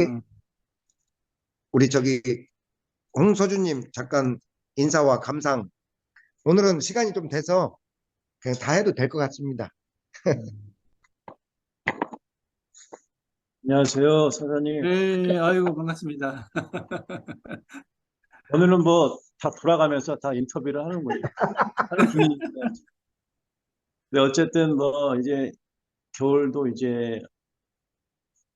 음. 우리 홍서주님 잠깐 인사와 감상. 오늘은 시간이 좀 돼서 그냥 다 해도 될 것 같습니다. 음. 안녕하세요, 사장님. 네, 아이고, 반갑습니다. 오늘은 뭐 다 돌아가면서 다 인터뷰를 하는 분위기니까. 근데 어쨌든 뭐 이제 겨울도 이제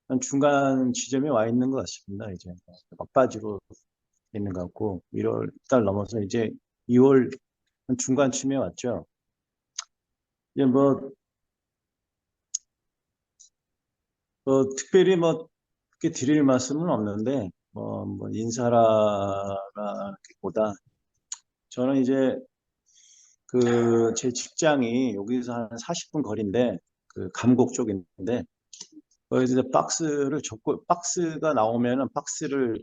한 중간 지점에 와 있는 것 같습니다. 이제 막바지로 있는 것 같고 1월 달 넘어서 이제 2월 한 중간쯤에 왔죠. 이제 뭐 특별히 뭐 그렇게 드릴 말씀은 없는데 뭐 인사라기보다 저는 이제 그 제 직장이 여기서 한 40분 거리인데 그 감곡 쪽인데 거기서 이제 박스를 접고 박스가 나오면은 박스를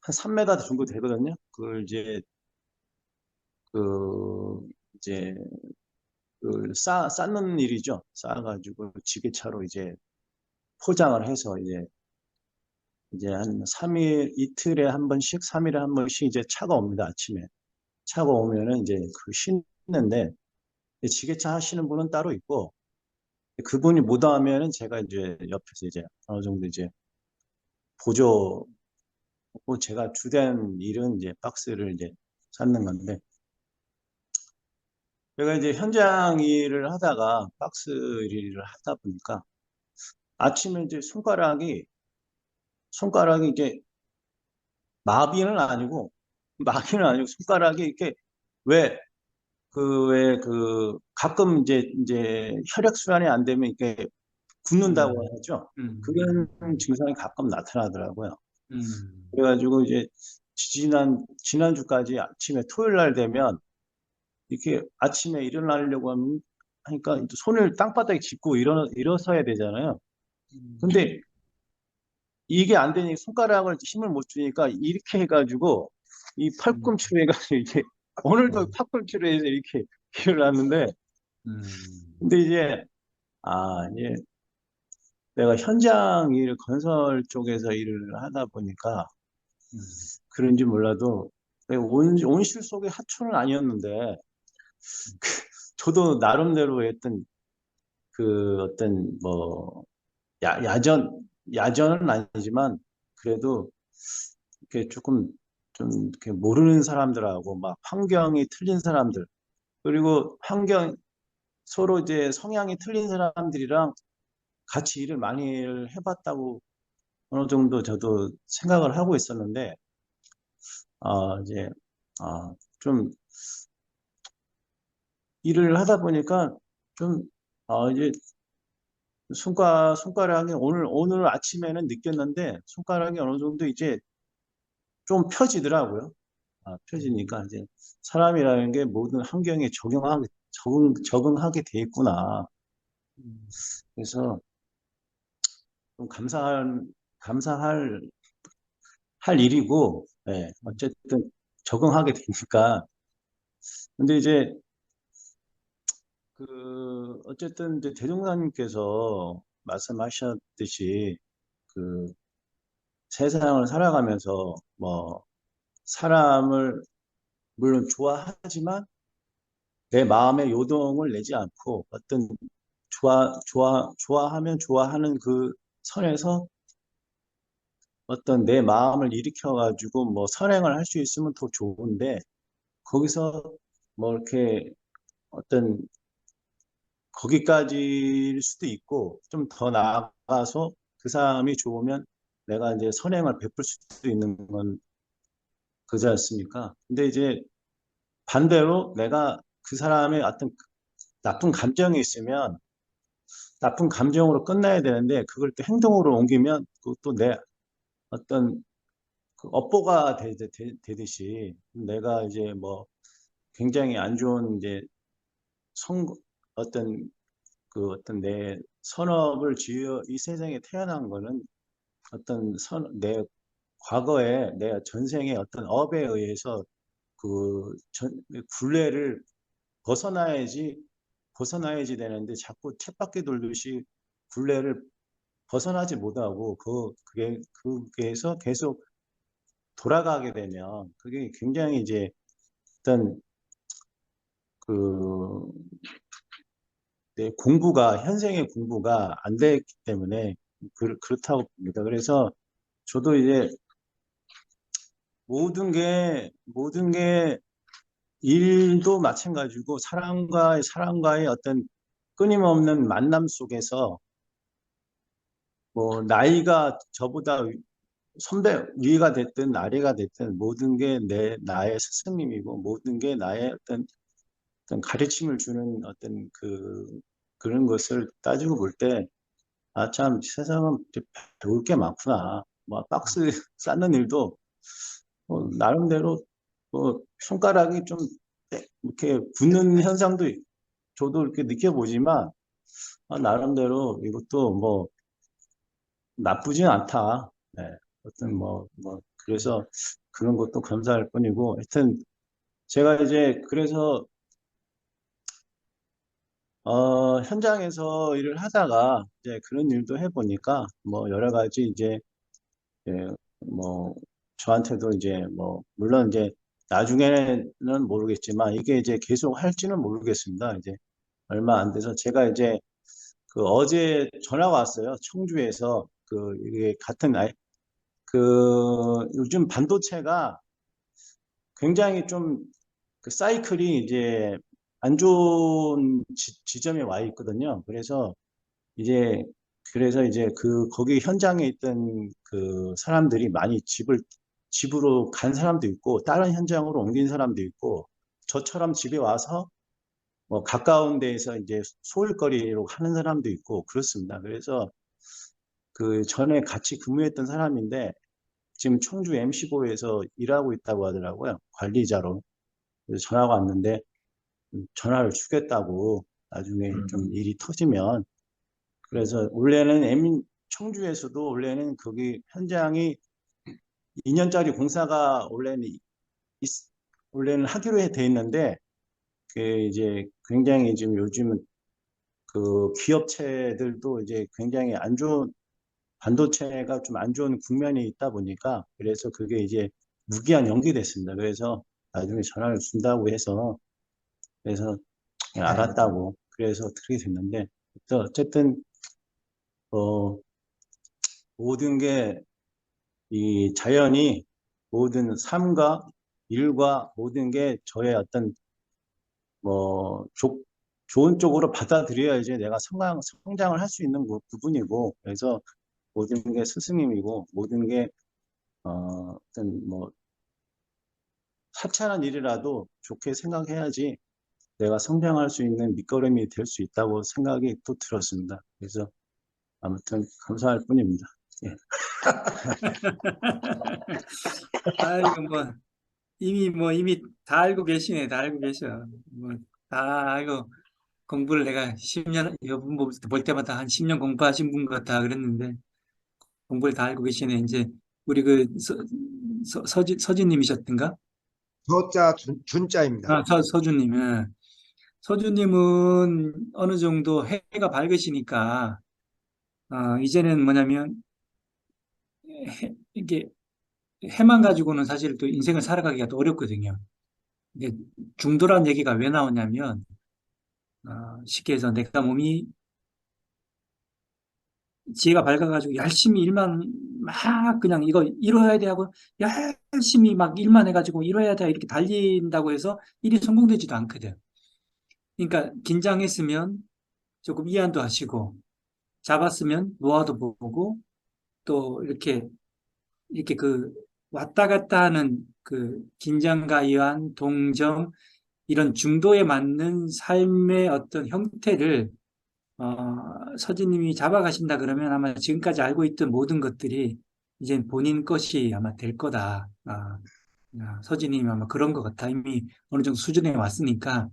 한 3m 정도 되거든요. 그걸 그 이제 그 쌓는 일이죠. 쌓아가지고 지게차로 이제 포장을 해서 이제 한 3일 이틀에 한 번씩 3일에 한 번씩 이제 차가 옵니다. 아침에 차가 오면은 이제 그 싣는데 지게차 하시는 분은 따로 있고 그분이 못하면은 제가 이제 옆에서 이제 어느 정도 이제 보조, 제가 주된 일은 이제 박스를 이제 쌓는 건데, 제가 이제 현장 일을 하다가 박스 일을 하다 보니까 아침에 이제 손가락이 이제 마비는 아니고, 마비는 아니고 손가락이 이렇게 왜, 가끔 이제 혈액순환이 안 되면 이렇게 굳는다고 음, 하죠. 음, 그런 증상이 가끔 나타나더라고요. 음, 그래가지고 이제 지난주까지 아침에 토요일 날 되면 이렇게 아침에 일어나려고 하니까 이제 손을 땅바닥에 짚고 일어서야 되잖아요. 음, 근데 이게 안 되니 손가락을 힘을 못 주니까 이렇게 해가지고 이 음, 팔꿈치로 해가지고 이게 오늘도 음, 팔꿈치로 해서 이렇게 일어났는데 음, 근데 이제 내가 현장 일 건설 쪽에서 일을 하다 보니까 음, 그런지 몰라도 온실 속의 하초는 아니었는데 저도 나름대로 했던 그 어떤 뭐 야전은 아니지만 그래도 이렇게 조금 좀 이렇게 모르는 사람들하고 막 환경이 틀린 사람들 그리고 서로 이제 성향이 틀린 사람들이랑 같이 일을 많이 해봤다고 어느 정도 저도 생각을 하고 있었는데 이제 좀 일을 하다 보니까 좀 이제 손가락이 오늘 아침에는 느꼈는데 손가락이 어느 정도 이제 좀 펴지더라고요. 펴지니까 이제 사람이라는 게 모든 환경에 적응하게 돼 있구나. 음, 그래서 좀 감사할 할 일이고, 예, 어쨌든 적응하게 되니까. 근데 이제 어쨌든 이제 대종사님께서 말씀하셨듯이 그 세상을 살아가면서 뭐 사람을 물론 좋아하지만 내 마음의 요동을 내지 않고 어떤 좋아하면 좋아하는 그 선에서 어떤 내 마음을 일으켜가지고 뭐 선행을 할 수 있으면 더 좋은데 거기서 뭐 이렇게 어떤 거기까지일 수도 있고 좀 더 나아가서 그 사람이 좋으면 내가 이제 선행을 베풀 수도 있는 건 그지 않습니까? 근데 이제 반대로 내가 그 사람의 어떤 나쁜 감정이 있으면 나쁜 감정으로 끝나야 되는데 그걸 또 행동으로 옮기면 그것도 내 어떤 그 업보가 되듯이 내가 이제 뭐 굉장히 안 좋은 이제 성 어떤 어떤 내 선업을 지어 이 세상에 태어난 거는 어떤 내 과거에 내 전생의 어떤 업에 의해서 굴레를 벗어나야지 되는데 자꾸 쳇바퀴 돌듯이 굴레를 벗어나지 못하고 그게서 계속 돌아가게 되면 그게 굉장히 이제 어떤 그 현생의 공부가 안 됐기 때문에 그렇다고 봅니다. 그래서 저도 이제 모든 게 일도 마찬가지고 사람과의 어떤 끊임없는 만남 속에서 뭐 나이가 저보다 선배 위가 됐든 아래가 됐든 모든 게 나의 스승님이고 모든 게 나의 어떤 가르침을 주는 어떤 그런 것을 따지고 볼 때, 아, 참, 세상은 배울 게 많구나. 뭐, 박스 쌓는 일도, 나름대로, 손가락이 좀, 이렇게 굳는 현상도 저도 이렇게 느껴보지만, 나름대로 이것도 뭐, 나쁘진 않다. 네. 그래서 그런 것도 감사할 뿐이고, 하여튼, 제가 이제, 그래서, 현장에서 일을 하다가 이제 그런 일도 해보니까 뭐 여러 가지 이제 예, 뭐 저한테도 이제 뭐 물론 이제 나중에는 모르겠지만 이게 이제 계속 할지는 모르겠습니다. 이제 얼마 안 돼서 제가 이제 그 어제 전화가 왔어요. 청주에서 이게 같은 요즘 반도체가 굉장히 좀 그 사이클이 이제 안 좋은 지점에 와 있거든요. 이제 그래서 이제 거기 현장에 있던 그 사람들이 많이 집으로 간 사람도 있고 다른 현장으로 옮긴 사람도 있고 저처럼 집에 와서 뭐 가까운 데에서 이제 소일거리로 하는 사람도 있고 그렇습니다. 그래서 그 전에 같이 근무했던 사람인데 지금 청주 MC고에서 일하고 있다고 하더라고요. 관리자로. 그래서 전화가 왔는데 전화를 주겠다고 나중에 좀 일이 터지면 그래서 청주에서도 원래는 거기 현장이 2년짜리 공사가 원래는 하기로 돼 있는데 그 이제 굉장히 지금 요즘은 그 기업체들도 이제 굉장히 안 좋은 반도체가 좀 안 좋은 국면이 있다 보니까 그래서 그게 이제 무기한 연기됐습니다. 그래서 나중에 전화를 준다고 해서 그래서 알았다고 그래서 그렇게 됐는데 어쨌든 어 모든 게 이 자연이 모든 삶과 일과 모든 게 저의 어떤 뭐 좋은 쪽으로 받아들여야지 내가 성장을 할 수 있는 부분이고 그래서 모든 게 스승님이고 모든 게 어떤 뭐 하찮은 일이라도 좋게 생각해야지 내가 성장할 수 있는 밑거름이 될 수 있다고 생각이 또 들었습니다. 그래서 아무튼 감사할 뿐입니다. 예. 아이고, 이미 다 알고 계시네. 다 알고 계셔. 뭐, 다 알고 공부를 내가 10년, 여분 볼 때마다 한 10년 공부하신 분 같다 그랬는데, 공부를 다 알고 계시네. 이제, 우리 서진님이셨던가? 저자 준자입니다. 아, 서준님. 예. 서준님은 어느 정도 해가 밝으시니까, 이제는 뭐냐면, 이게 해만 가지고는 사실 또 인생을 살아가기가 또 어렵거든요. 이게 중도란 얘기가 왜 나오냐면, 쉽게 해서 내가 몸이 지혜가 밝아가지고 열심히 일만 막 그냥 이거 이뤄야 돼 하고 열심히 막 일만 해가지고 이뤄야 돼 이렇게 달린다고 해서 일이 성공되지도 않거든. 그러니까 긴장했으면 조금 이안도 하시고 잡았으면 노하도 보고 또 이렇게 왔다 갔다 하는 그 긴장과 이완, 동정 이런 중도에 맞는 삶의 어떤 형태를 서진님이 잡아가신다 그러면 아마 지금까지 알고 있던 모든 것들이 이제 본인 것이 아마 될 거다. 서진님이 아마 그런 것 같아. 이미 어느 정도 수준에 왔으니까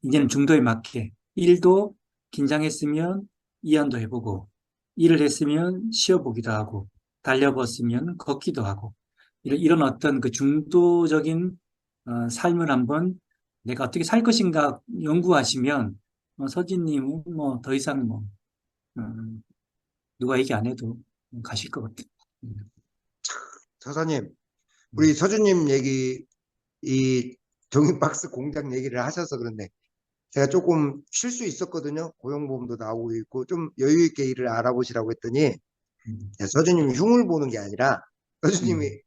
이제는 중도에 맞게 일도 긴장했으면 이완도 해보고 일을 했으면 쉬어보기도 하고 달려봤으면 걷기도 하고 이런 어떤 그 중도적인 삶을 한번 내가 어떻게 살 것인가 연구하시면 서진님은 뭐 더 이상 뭐 음, 누가 얘기 안 해도 가실 것 같아. 음, 서사님, 음, 우리 서주님 얘기, 이 종이박스 공장 얘기를 하셔서 그런데 제가 조금 쉴 수 있었거든요. 고용보험도 나오고 있고 좀 여유 있게 일을 알아보시라고 했더니 음, 서주님이 흉을 보는 게 아니라 서주님이 음,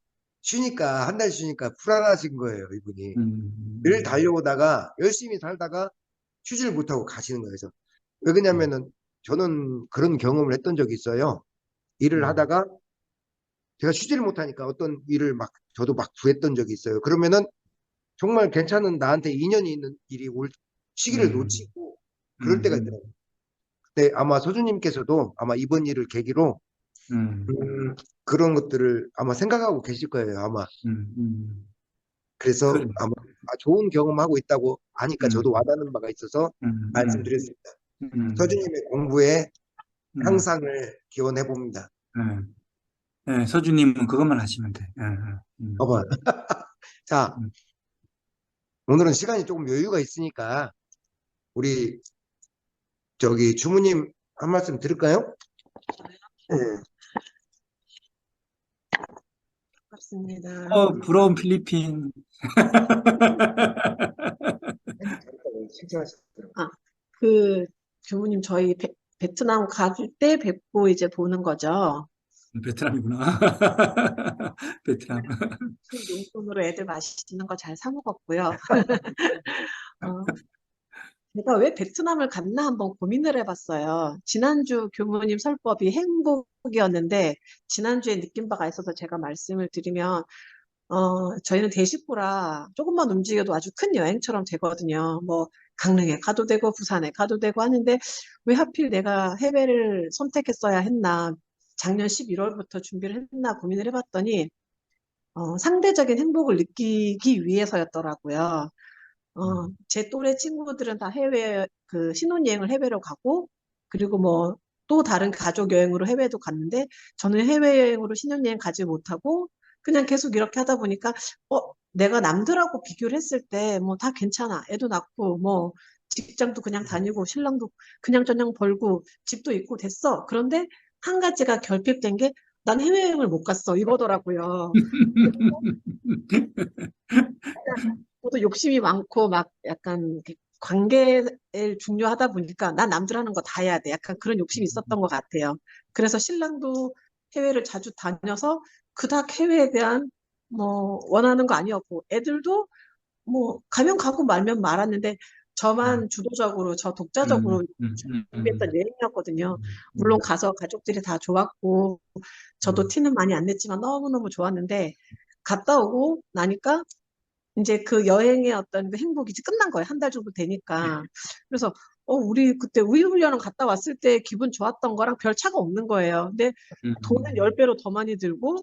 쉬니까 한 달 쉬니까 불안하신 거예요, 이분이. 늘 음, 달려오다가 열심히 살다가 쉬지를 못하고 가시는 거예요. 그래서 왜 음, 그러냐면은 저는 그런 경험을 했던 적이 있어요. 일을 음, 하다가 제가 쉬지를 못하니까 어떤 일을 막 저도 막 구했던 적이 있어요. 그러면은 정말 괜찮은 나한테 인연이 있는 일이 올 시기를 음, 놓치고 그럴 때가 음, 있더라고요. 근데 아마 서주님께서도 아마 이번 일을 계기로 음, 그런 것들을 아마 생각하고 계실 거예요. 아마 음, 음, 그래서 그래. 아마 좋은 경험하고 있다고 하니까 저도 음, 와닿는 바가 있어서 음, 음, 말씀드렸습니다. 음, 서주님의 공부에 음, 향상을 기원해 봅니다. 예, 서주님은 그것만 하시면 돼. 예, 예, 봐봐. 자, 음. 오늘은 시간이 조금 여유가 있으니까 우리 저기 주무님 한 말씀 들을까요? 네. 반갑습니다. 부러운 필리핀. 잘했다고 칭찬하셨더라고요. 아, 그 교무님 저희 베트남 갈 때 뵙고 이제 보는 거죠. 베트남이구나. 베트남. 그 용돈으로 애들 맛있는 거 잘 사 먹었고요. 어, 제가 왜 베트남을 갔나 한번 고민을 해봤어요. 지난주 교무님 설법이 행복이었는데 지난주에 느낀 바가 있어서 제가 말씀을 드리면 저희는 대식구라 조금만 움직여도 아주 큰 여행처럼 되거든요. 뭐, 강릉에 가도 되고, 부산에 가도 되고 하는데, 왜 하필 내가 해외를 선택했어야 했나, 작년 11월부터 준비를 했나 고민을 해봤더니, 상대적인 행복을 느끼기 위해서였더라고요. 제 또래 친구들은 다 해외, 신혼여행을 해외로 가고, 그리고 뭐, 또 다른 가족 여행으로 해외도 갔는데, 저는 해외여행으로 신혼여행 가지 못하고, 그냥 계속 이렇게 하다 보니까, 내가 남들하고 비교를 했을 때, 뭐, 다 괜찮아. 애도 낳고, 뭐, 직장도 그냥 다니고, 신랑도 그냥 저냥 벌고, 집도 있고 됐어. 그런데, 한 가지가 결핍된 게, 난 해외여행을 못 갔어. 이거더라고요. 저도 욕심이 많고 막 약간 이렇게 관계를 중요하다 보니까 난 남들 하는 거 다 해야 돼. 약간 그런 욕심이 있었던 것 같아요. 그래서 신랑도 해외를 자주 다녀서 그닥 해외에 대한 뭐 원하는 거 아니었고 애들도 뭐 가면 가고 말면 말았는데 저만 주도적으로 저 독자적으로 준비했던 여행이었거든요. 물론 가서 가족들이 다 좋았고 저도 티는 많이 안 냈지만 너무너무 좋았는데 갔다 오고 나니까 이제 그 여행의 어떤 그 행복이 이제 끝난 거예요. 한 달 정도 되니까. 그래서, 우리 그때 우유훈련을 갔다 왔을 때 기분 좋았던 거랑 별 차가 없는 거예요. 근데 돈은 10배로 더 많이 들고, 뭐,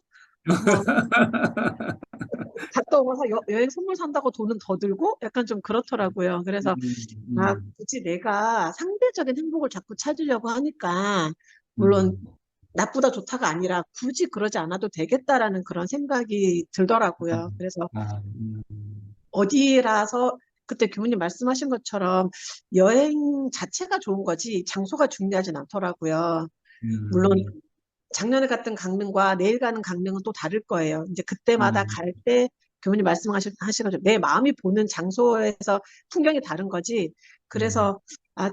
갔다 오면서 여행 선물 산다고 돈은 더 들고, 약간 좀 그렇더라고요. 그래서, 굳이 내가 상대적인 행복을 자꾸 찾으려고 하니까, 물론, 나쁘다 좋다가 아니라 굳이 그러지 않아도 되겠다라는 그런 생각이 들더라고요. 그래서 어디라서 그때 교수님 말씀하신 것처럼 여행 자체가 좋은 거지 장소가 중요하진 않더라고요. 물론 작년에 갔던 강릉과 내일 가는 강릉은 또 다를 거예요. 이제 그때마다 갈 때 교수님 말씀하신 것처럼 내 마음이 보는 장소에서 풍경이 다른 거지. 그래서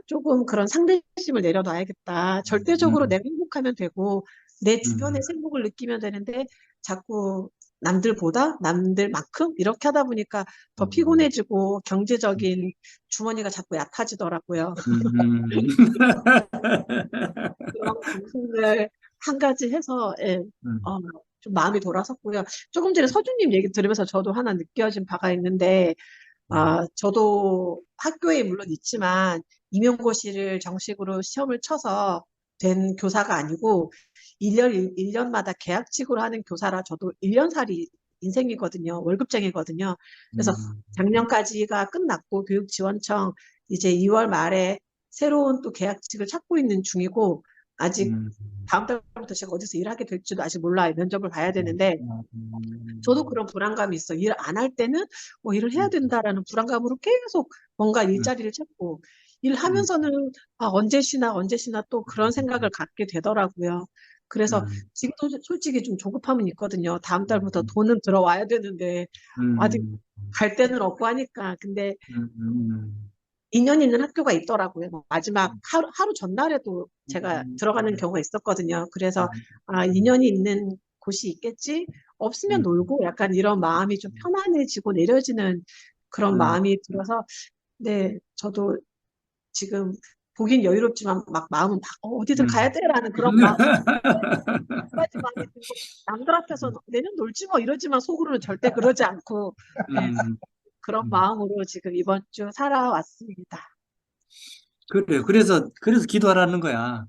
조금 그런 상대심을 내려놔야겠다. 절대적으로 내가 행복하면 되고 내 주변의 행복을 느끼면 되는데 자꾸 남들보다 남들만큼 이렇게 하다 보니까 더 피곤해지고 경제적인 주머니가 자꾸 얕아지더라고요. 그런 감성을 한 가지 해서 예, 좀 마음이 돌아섰고요. 조금 전에 서준님 얘기 들으면서 저도 하나 느껴진 바가 있는데 저도 학교에 물론 있지만 임용고시를 정식으로 시험을 쳐서 된 교사가 아니고 1년마다 계약직으로 하는 교사라 저도 1년살이 인생이거든요. 월급쟁이거든요. 그래서 작년까지가 끝났고 교육지원청 이제 2월 말에 새로운 또 계약직을 찾고 있는 중이고 아직 다음 달부터 제가 어디서 일하게 될지도 아직 몰라요. 면접을 봐야 되는데 저도 그런 불안감이 있어. 일 안 할 때는 뭐 일을 해야 된다라는 불안감으로 계속 뭔가 일자리를 찾고 일하면서는 언제 쉬나 언제 쉬나 또 그런 생각을 갖게 되더라고요. 그래서 음, 지금도 솔직히 좀 조급함은 있거든요. 다음 달부터 음, 돈은 들어와야 되는데 아직 음, 갈 데는 없고 하니까. 근데 음, 음, 2년 있는 학교가 있더라고요. 뭐 마지막 하루 전날에도 제가 들어가는 경우가 있었거든요. 그래서 음, 2년이 있는 곳이 있겠지? 없으면 음, 놀고 약간 이런 마음이 좀 편안해지고 내려지는 그런 음, 마음이 들어서 네, 저도 지금 보긴 여유롭지만 막 마음은 막 어디든 가야 음. 돼라는 그런 막 두 가지 마음이 들고 남들 앞에서 내년 놀지 뭐 이러지만 속으로는 절대 그러지 않고 네, 음, 그런 음. 마음으로 지금 이번 주 살아왔습니다. 그래요. 그래서 기도하라는 거야.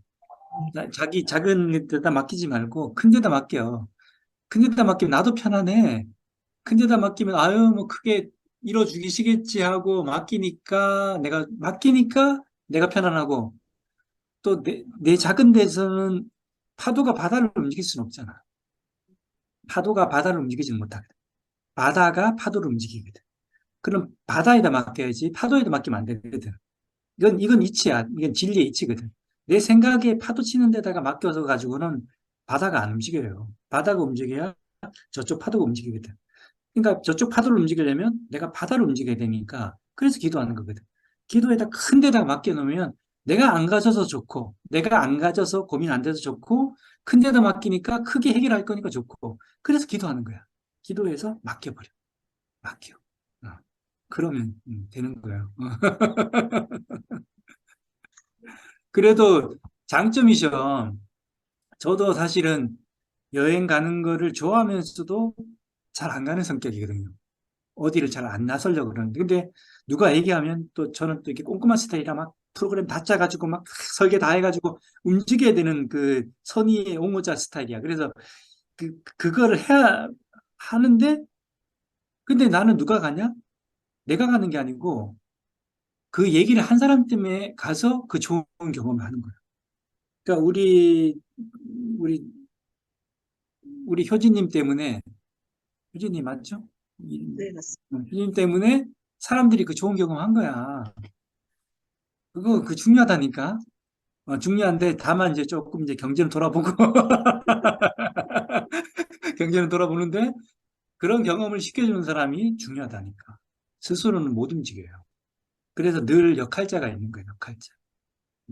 자기 작은 데다 맡기지 말고 큰 데다 맡겨. 큰 데다 맡기면 나도 편안해. 큰 데다 맡기면 아유 뭐 크게 이뤄주시겠지 하고 맡기니까 내가 편안하고 또 내 작은 데서는 파도가 바다를 움직일 수는 없잖아. 파도가 바다를 움직이지는 못하거든. 바다가 파도를 움직이거든. 그럼 바다에다 맡겨야지 파도에다 맡기면 안 되거든. 이건 이치야. 이건 진리의 이치거든. 내 생각에 파도 치는 데다가 맡겨서 가지고는 바다가 안 움직여요. 바다가 움직여야 저쪽 파도가 움직이거든. 그러니까 저쪽 파도를 움직이려면 내가 바다를 움직여야 되니까 그래서 기도하는 거거든. 기도에다 큰 데다가 맡겨놓으면 내가 안 가져서 좋고 내가 안 가져서 고민 안 돼서 좋고 큰 데다 맡기니까 크게 해결할 거니까 좋고 그래서 기도하는 거야. 기도해서 맡겨버려. 맡겨. 어. 그러면 되는 거야. 그래도 장점이죠. 저도 사실은 여행 가는 거를 좋아하면서도 잘 안 가는 성격이거든요. 어디를 잘 안 나서려고 그러는데. 근데 누가 얘기하면 또 저는 또 이렇게 꼼꼼한 스타일이라 막 프로그램 다 짜가지고 막 설계 다 해가지고 움직여야 되는 그 선의의 옹호자 스타일이야. 그래서 그거를 해야 하는데, 근데 나는 누가 가냐? 내가 가는 게 아니고 그 얘기를 한 사람 때문에 가서 그 좋은 경험을 하는 거야. 그러니까 우리, 우리 효진님 때문에, 효진님 맞죠? 네, 맞습니다. 효진님 때문에 사람들이 그 좋은 경험 한 거야. 그 중요하다니까. 중요한데 다만 이제 조금 이제 경제는 돌아보고 경제는 돌아보는데 그런 경험을 시켜주는 사람이 중요하다니까. 스스로는 못 움직여요. 그래서 늘 역할자가 있는 거예요. 역할자.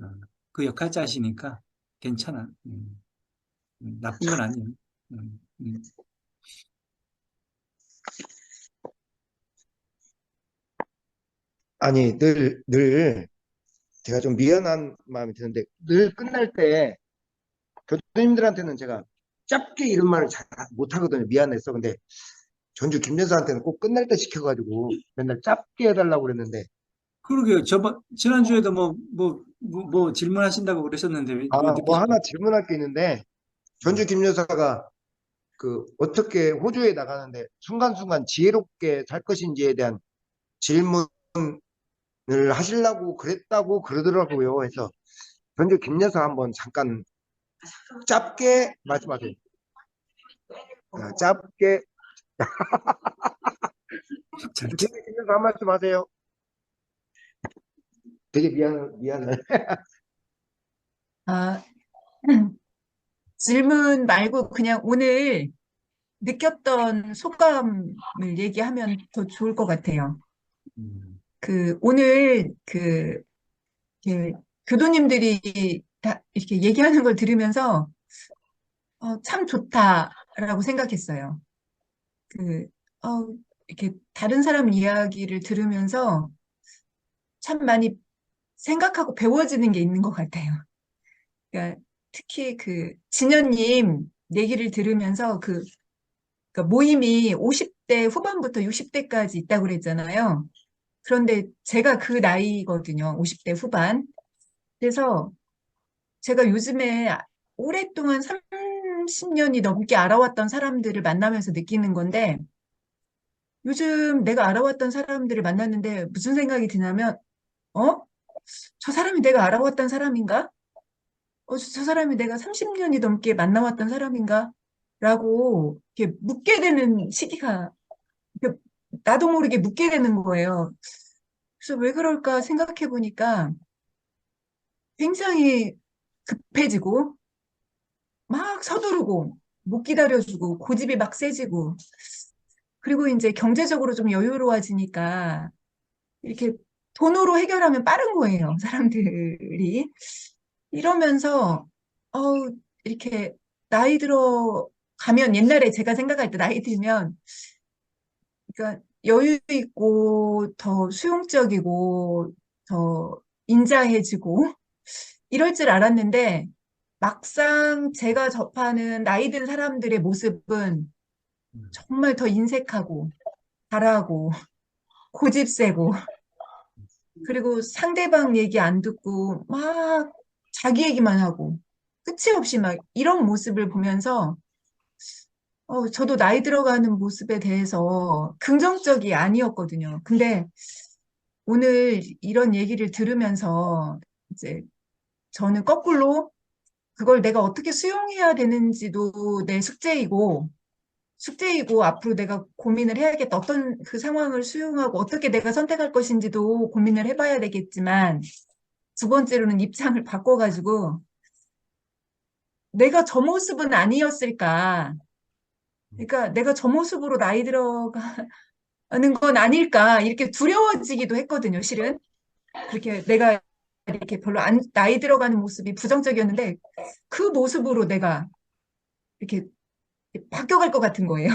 어, 그 역할자시니까 괜찮아. 나쁜 건 아니에요. 음, 음, 아니, 늘 제가 좀 미안한 마음이 드는데 늘 끝날 때 교수님들한테는 제가 짧게 이런 말을 잘 못하거든요. 미안해서. 근데 전주 김여사한테는 꼭 끝날 때 시켜가지고 맨날 짧게 해달라고 그랬는데 그러게요. 지난주에도 뭐 질문하신다고 그러셨는데 뭐 늦게 뭐 하나 질문할 게 있는데 전주 김여사가 그 어떻게 호주에 나가는데 순간순간 지혜롭게 살 것인지에 대한 질문을 하시려고 그랬다고 그러더라고요. 해서 전주 김여사 한번 잠깐 짧게 말씀하세요. 짧게 잘- 전주 김여사 한 말씀 하세요. 되게 미안해. 아, 질문 말고 그냥 오늘 느꼈던 소감을 얘기하면 더 좋을 것 같아요. 오늘 그 교도님들이 다 이렇게 얘기하는 걸 들으면서 참 좋다라고 생각했어요. 그, 이렇게 다른 사람 이야기를 들으면서 참 많이 생각하고 배워지는 게 있는 것 같아요. 그러니까 특히 진현님 얘기를 들으면서 그러니까 모임이 50대 후반부터 60대까지 있다고 그랬잖아요. 그런데 제가 그 나이거든요. 50대 후반. 그래서 제가 요즘에 오랫동안 30년이 넘게 알아왔던 사람들을 만나면서 느끼는 건데 요즘 내가 알아왔던 사람들을 만났는데 무슨 생각이 드냐면 어? 저 사람이 내가 알아왔던 사람인가? 저 사람이 내가 30년이 넘게 만나왔던 사람인가? 라고 이렇게 묻게 되는 시기가 그 나도 모르게 묻게 되는 거예요. 그래서 왜 그럴까 생각해 보니까 굉장히 급해지고 막 서두르고 못 기다려주고 고집이 막 세지고 그리고 이제 경제적으로 좀 여유로워지니까 이렇게 돈으로 해결하면 빠른 거예요, 사람들이. 이러면서 이렇게 나이 들어 가면 옛날에 제가 생각할 때 나이 들면 그러니까 여유 있고 더 수용적이고 더 인자해지고 이럴 줄 알았는데 막상 제가 접하는 나이 든 사람들의 모습은 정말 더 인색하고 잘하고 고집 세고 그리고 상대방 얘기 안 듣고 막 자기 얘기만 하고 끝이 없이 막 이런 모습을 보면서 저도 나이 들어가는 모습에 대해서 긍정적이 아니었거든요. 근데 오늘 이런 얘기를 들으면서 이제 저는 거꾸로 그걸 내가 어떻게 수용해야 되는지도 내 숙제이고 앞으로 내가 고민을 해야겠다. 어떤 그 상황을 수용하고 어떻게 내가 선택할 것인지도 고민을 해봐야 되겠지만 두 번째로는 입장을 바꿔가지고 내가 저 모습은 아니었을까. 그러니까 내가 저 모습으로 나이 들어가는 건 아닐까. 이렇게 두려워지기도 했거든요, 실은. 그렇게 내가 이렇게 별로 나이 들어가는 모습이 부정적이었는데 그 모습으로 내가 이렇게 바뀌어갈 것 같은 거예요.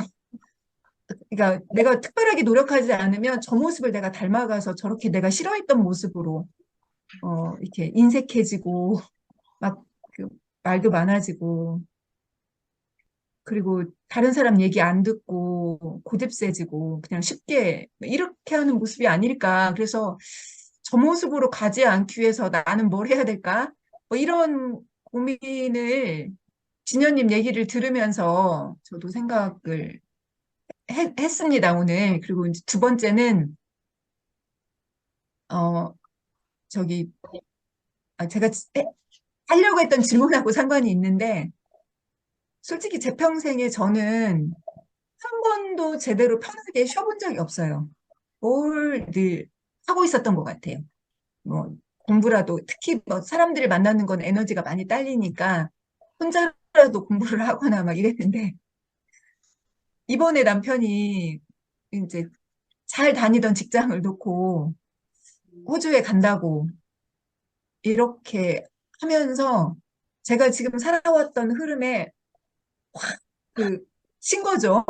그러니까 내가 특별하게 노력하지 않으면 저 모습을 내가 닮아가서 저렇게 내가 싫어했던 모습으로 이렇게 인색해지고 막 그 말도 많아지고 그리고 다른 사람 얘기 안 듣고 고집 세지고 그냥 쉽게 이렇게 하는 모습이 아닐까. 그래서 저 모습으로 가지 않기 위해서 나는 뭘 해야 될까? 뭐 이런 고민을 진현님 얘기를 들으면서 저도 생각을 했습니다, 오늘. 그리고 이제 두 번째는, 어, 저기, 제가 하려고 했던 질문하고 상관이 있는데, 솔직히 제 평생에 저는 한 번도 제대로 편하게 쉬어본 적이 없어요. 뭘 늘 하고 있었던 것 같아요. 뭐, 공부라도, 특히 뭐 사람들을 만나는 건 에너지가 많이 딸리니까 혼자라도 공부를 하거나 막 이랬는데, 이번에 남편이 이제 잘 다니던 직장을 놓고 호주에 간다고 이렇게 하면서 제가 지금 살아왔던 흐름에 확 그, 신 거죠.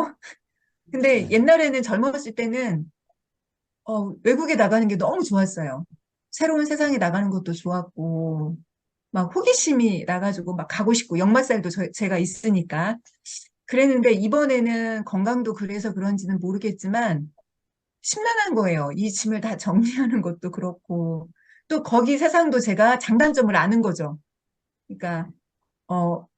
근데 옛날에는 젊었을 때는 외국에 나가는 게 너무 좋았어요. 새로운 세상에 나가는 것도 좋았고, 막 호기심이 나가지고 막 가고 싶고, 역마살도 제가 있으니까. 그랬는데 이번에는 건강도 그래서 그런지는 모르겠지만, 심란한 거예요. 이 짐을 다 정리하는 것도 그렇고, 또 거기 세상도 제가 장단점을 아는 거죠. 그러니까,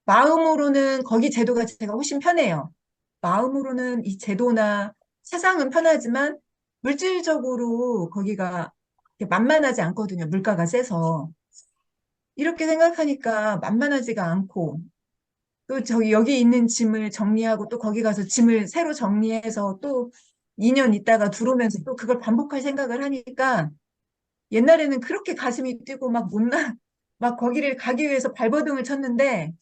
마음으로는 거기 제도가 제가 훨씬 편해요. 마음으로는 이 제도나 세상은 편하지만 물질적으로 거기가 이렇게 만만하지 않거든요. 물가가 세서. 이렇게 생각하니까 만만하지가 않고 또 저기 여기 있는 짐을 정리하고 또 거기 가서 짐을 새로 정리해서 또 2년 있다가 들어오면서 또 그걸 반복할 생각을 하니까 옛날에는 그렇게 가슴이 뛰고 막 못나 막 거기를 가기 위해서 발버둥을 쳤는데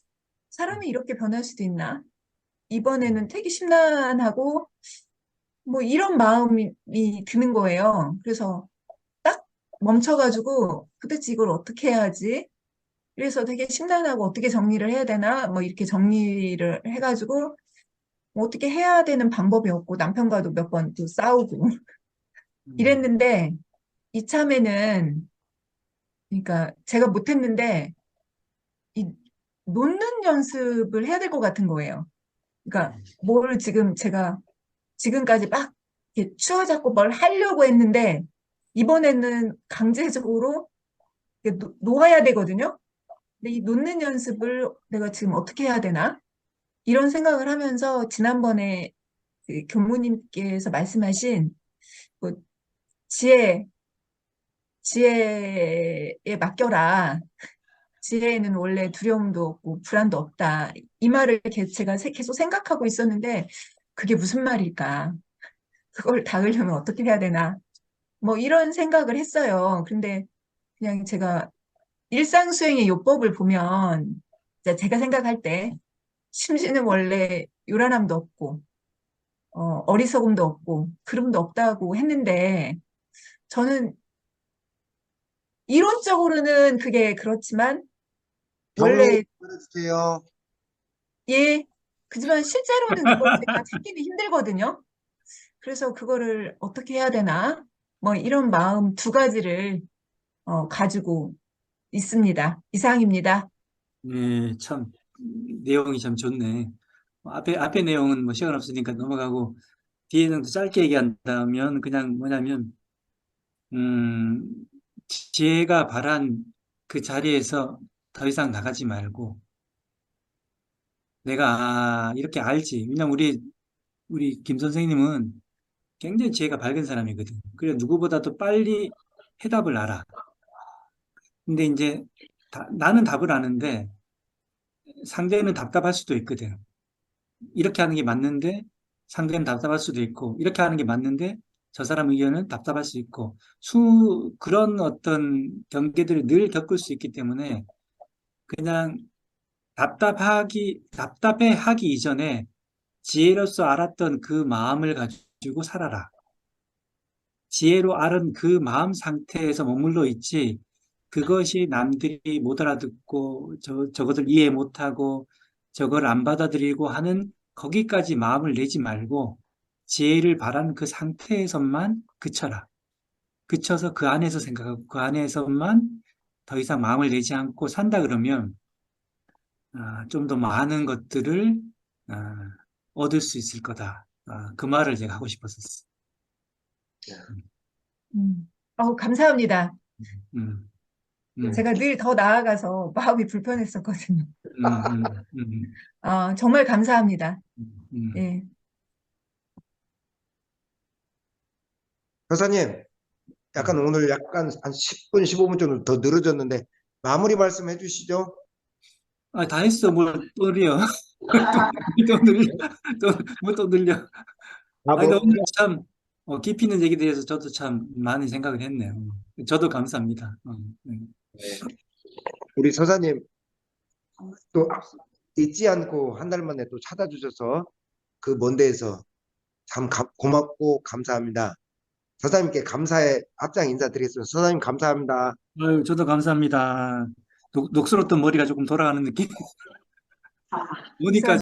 사람이 이렇게 변할 수도 있나? 이번에는 되게 심란하고 뭐 이런 마음이 드는 거예요. 그래서 딱 멈춰가지고 도대체 이걸 어떻게 해야 하지? 그래서 되게 심란하고 어떻게 정리를 해야 되나? 뭐 이렇게 정리를 해가지고 뭐 어떻게 해야 되는 방법이 없고 남편과도 몇 번 또 싸우고 이랬는데 이참에는 그러니까 제가 못했는데 이 놓는 연습을 해야 될 것 같은 거예요. 그러니까 뭘 지금 제가 지금까지 막 이렇게 추워잡고 뭘 하려고 했는데 이번에는 강제적으로 이렇게 놓아야 되거든요. 근데 이 놓는 연습을 내가 지금 어떻게 해야 되나? 이런 생각을 하면서 지난번에 그 교무님께서 말씀하신 뭐 지혜, 지혜에 맡겨라. 지혜에는 원래 두려움도 없고 불안도 없다. 이 말을 제가 계속 생각하고 있었는데 그게 무슨 말일까? 그걸 닿으려면 어떻게 해야 되나? 뭐 이런 생각을 했어요. 근데 그냥 제가 일상 수행의 요법을 보면 이제 제가 생각할 때 심지는 원래 요란함도 없고 어리석음도 없고 그름도 없다고 했는데 저는 이론적으로는 그게 그렇지만 경례 원래 들어주세요. 예, 그지만 실제로는 그걸 제가 찾기는 힘들거든요. 그래서 그거를 어떻게 해야 되나? 뭐 이런 마음 두 가지를 가지고 있습니다. 이상입니다. 네, 참 내용이 참 좋네. 앞에 내용은 뭐 시간 없으니까 넘어가고 뒤에는 또 짧게 얘기한다면 그냥 뭐냐면 음, 지혜가 바란 그 자리에서 더 이상 나가지 말고 내가 이렇게 알지. 왜냐면 우리 김 선생님은 굉장히 지혜가 밝은 사람이거든. 그래 누구보다도 빨리 해답을 알아. 근데 이제 나는 답을 아는데 상대는 답답할 수도 있거든. 이렇게 하는 게 맞는데 상대는 답답할 수도 있고, 이렇게 하는 게 맞는데 저 사람 의견은 답답할 수 있고, 그런 어떤 경계들을 늘 겪을 수 있기 때문에 그냥 답답해하기 이전에 지혜로서 알았던 그 마음을 가지고 살아라. 지혜로 알은 그 마음 상태에서 머물러 있지, 그것이 남들이 못 알아듣고, 저것을 이해 못하고, 저걸 안 받아들이고 하는 거기까지 마음을 내지 말고, 지혜를 바란 그 상태에서만 그쳐라. 그쳐서 그 안에서 생각하고, 그 안에서만 더 이상 마음을 내지 않고 산다 그러면, 좀 더 많은 것들을, 아, 얻을 수 있을 거다. 그 말을 제가 하고 싶었었어. 감사합니다. 음, 음, 제가 늘 더 나아가서 마음이 불편했었거든요. 음, 음, 정말 감사합니다. 음. 예. 교사님, 약간 오늘 약간 한 10분, 15분 정도 더 늘어졌는데 마무리 말씀 해주시죠. 다 했어. 뭘 또 늘려. 또 늘려. 또 늘려. 뭐, 근데 오늘 참, 깊이 있는 얘기에 대해서 저도 참 많이 생각을 했네요. 저도 감사합니다. 네. 우리 서사님 또 잊지 않고 한 달 만에 또 찾아주셔서 그 먼 데에서 참 고맙고 감사합니다. 서사님께 감사의 앞장 인사드리겠습니다. 서사님 감사합니다. 아유, 저도 감사합니다. 녹슬었던 머리가 조금 돌아가는 느낌? 보니까